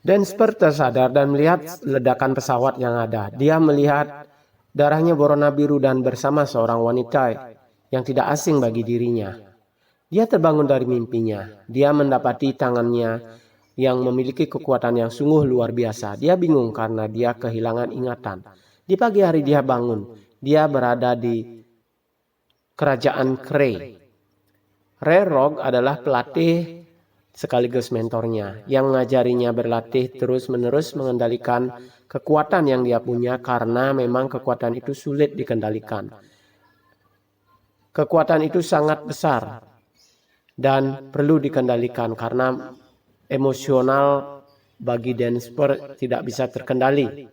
Densper tersadar dan melihat ledakan pesawat yang ada. Dia melihat darahnya berwarna biru dan bersama seorang wanita yang tidak asing bagi dirinya. Dia terbangun dari mimpinya. Dia mendapati tangannya yang memiliki kekuatan yang sungguh luar biasa. Dia bingung karena dia kehilangan ingatan. Di pagi hari dia bangun. Dia berada di kerajaan Kree. Railroad adalah pelatih sekaligus mentornya yang mengajarinya berlatih terus-menerus mengendalikan kekuatan yang dia punya karena memang kekuatan itu sulit dikendalikan. Kekuatan itu sangat besar dan perlu dikendalikan karena emosional bagi Densper tidak bisa terkendali.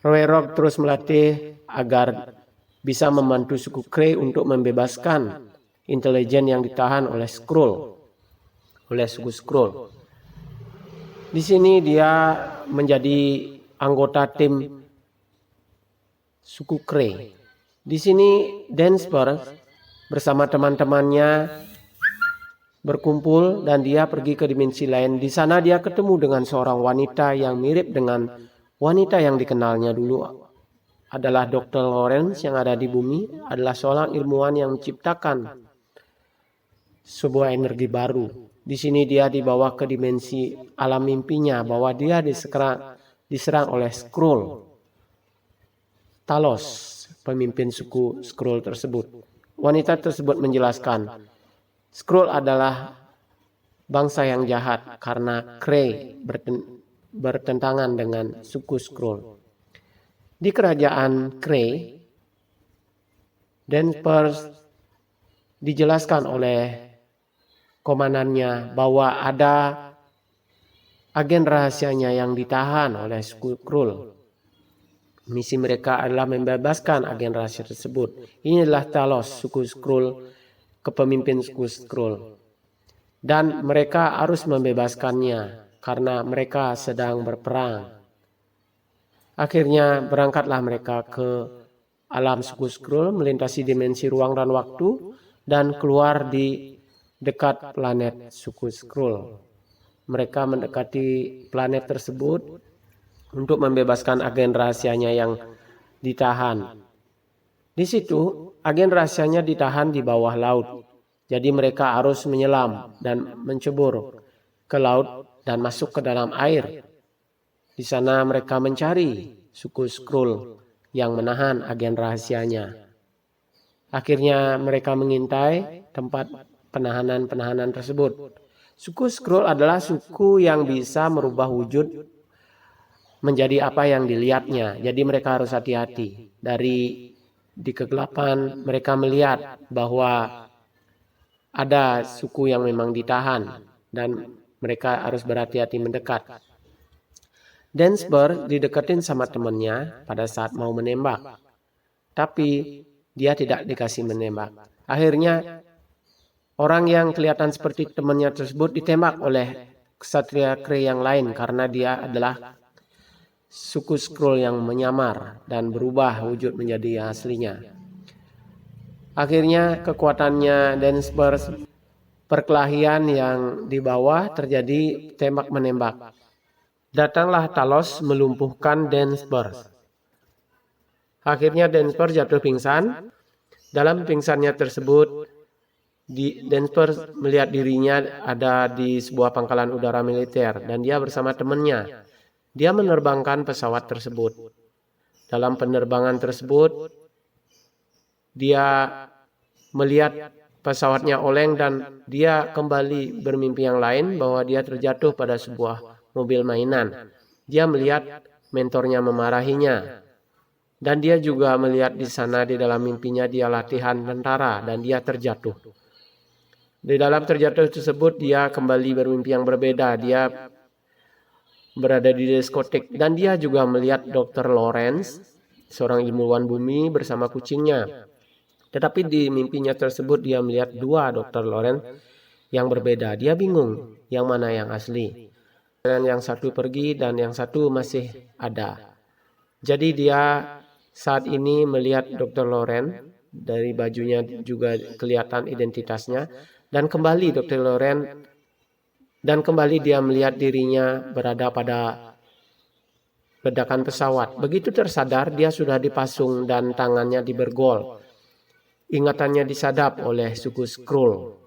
Railroad terus melatih agar bisa membantu suku Kree untuk membebaskan intelijen yang ditahan oleh suku Skrull. Di sini dia menjadi anggota tim suku Kree. Di sini Densper bersama teman-temannya berkumpul dan dia pergi ke dimensi lain. Di sana dia ketemu dengan seorang wanita yang mirip dengan wanita yang dikenalnya dulu. Adalah Dr. Lawrence yang ada di bumi, adalah seorang ilmuwan yang menciptakan sebuah energi baru. Di sini dia dibawa ke dimensi alam mimpinya bahwa dia diserang oleh Skrull. Talos, pemimpin suku Skrull tersebut. Wanita tersebut menjelaskan, Skrull adalah bangsa yang jahat karena Kree bertentangan dengan suku Skrull. Di kerajaan Kree, Densper dijelaskan oleh komandannya bahwa ada agen rahasianya yang ditahan oleh suku Skrull. Misi mereka adalah membebaskan agen rahasia tersebut. Ini adalah Talos, suku Skrull, kepemimpin suku Skrull. Dan mereka harus membebaskannya karena mereka sedang berperang. Akhirnya berangkatlah mereka ke alam suku Skrull, melintasi dimensi ruang dan waktu, dan keluar di dekat planet suku Skrull. Mereka mendekati planet tersebut untuk membebaskan agen rahasianya yang ditahan. Di situ, agen rahasianya ditahan di bawah laut. Jadi mereka harus menyelam dan mencebur ke laut dan masuk ke dalam air. Di sana mereka mencari suku Skrull yang menahan agen rahasianya. Akhirnya mereka mengintai tempat penahanan tersebut. Suku Skrull adalah suku yang bisa merubah wujud menjadi apa yang dilihatnya. Jadi mereka harus hati-hati. Di kegelapan mereka melihat bahwa ada suku yang memang ditahan dan mereka harus berhati-hati mendekat. Densper dideketin sama temannya pada saat mau menembak. Tapi dia tidak dikasih menembak. Akhirnya orang yang kelihatan seperti temannya tersebut ditembak oleh ksatria Kree yang lain karena dia adalah suku Skrull yang menyamar dan berubah wujud menjadi aslinya. Akhirnya kekuatannya Densper perkelahian yang di bawah terjadi tembak-menembak. Datanglah Talos melumpuhkan Densper. Akhirnya Densper jatuh pingsan. Dalam pingsannya tersebut, Densper melihat dirinya ada di sebuah pangkalan udara militer dan dia bersama temannya. Dia menerbangkan pesawat tersebut. Dalam penerbangan tersebut, dia melihat pesawatnya oleng dan dia kembali bermimpi yang lain bahwa dia terjatuh pada sebuah mobil mainan. Dia melihat mentornya memarahinya. Dan dia juga melihat di sana di dalam mimpinya dia latihan tentara dan dia terjatuh. Di dalam terjatuh tersebut dia kembali bermimpi yang berbeda. Dia berada di diskotik dan dia juga melihat Dr. Lawrence, seorang ilmuwan bumi bersama kucingnya. Tetapi di mimpinya tersebut dia melihat dua Dr. Lawrence yang berbeda. Dia bingung yang mana yang asli. Dan yang satu pergi dan yang satu masih ada. Jadi dia saat ini melihat Dr. Lawrence, dari bajunya juga kelihatan identitasnya. Dan kembali Dr. Lawrence Dan kembali dia melihat dirinya berada pada ledakan pesawat. Begitu tersadar, dia sudah dipasung dan tangannya dibergol. Ingatannya disadap oleh suku Skrull.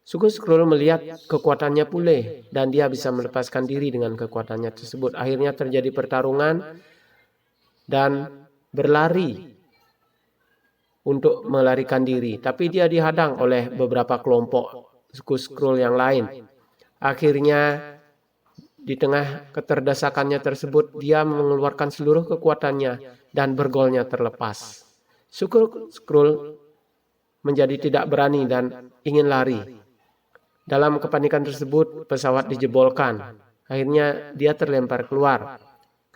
Suku Skrull melihat kekuatannya pulih dan dia bisa melepaskan diri dengan kekuatannya tersebut. Akhirnya terjadi pertarungan dan berlari untuk melarikan diri. Tapi dia dihadang oleh beberapa kelompok suku Skrull yang lain. Akhirnya di tengah keterdesakannya tersebut, dia mengeluarkan seluruh kekuatannya dan bergolnya terlepas. Suku Skrull menjadi tidak berani dan ingin lari. Dalam kepanikan tersebut, pesawat dijebolkan. Akhirnya dia terlempar keluar.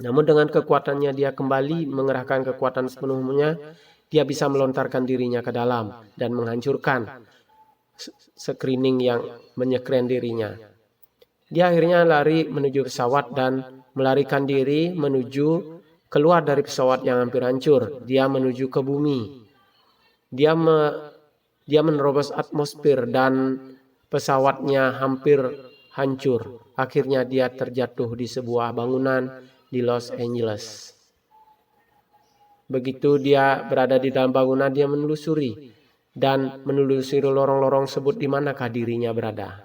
Namun dengan kekuatannya dia kembali mengerahkan kekuatan sepenuhnya, dia bisa melontarkan dirinya ke dalam dan menghancurkan screening yang menyekren dirinya. Dia akhirnya lari menuju pesawat dan melarikan diri menuju keluar dari pesawat yang hampir hancur. Dia menuju ke bumi. Dia menerobos atmosfer dan pesawatnya hampir hancur. Akhirnya dia terjatuh di sebuah bangunan di Los Angeles. Begitu dia berada di dalam bangunan, dia menelusuri lorong-lorong tersebut di manakah dirinya berada.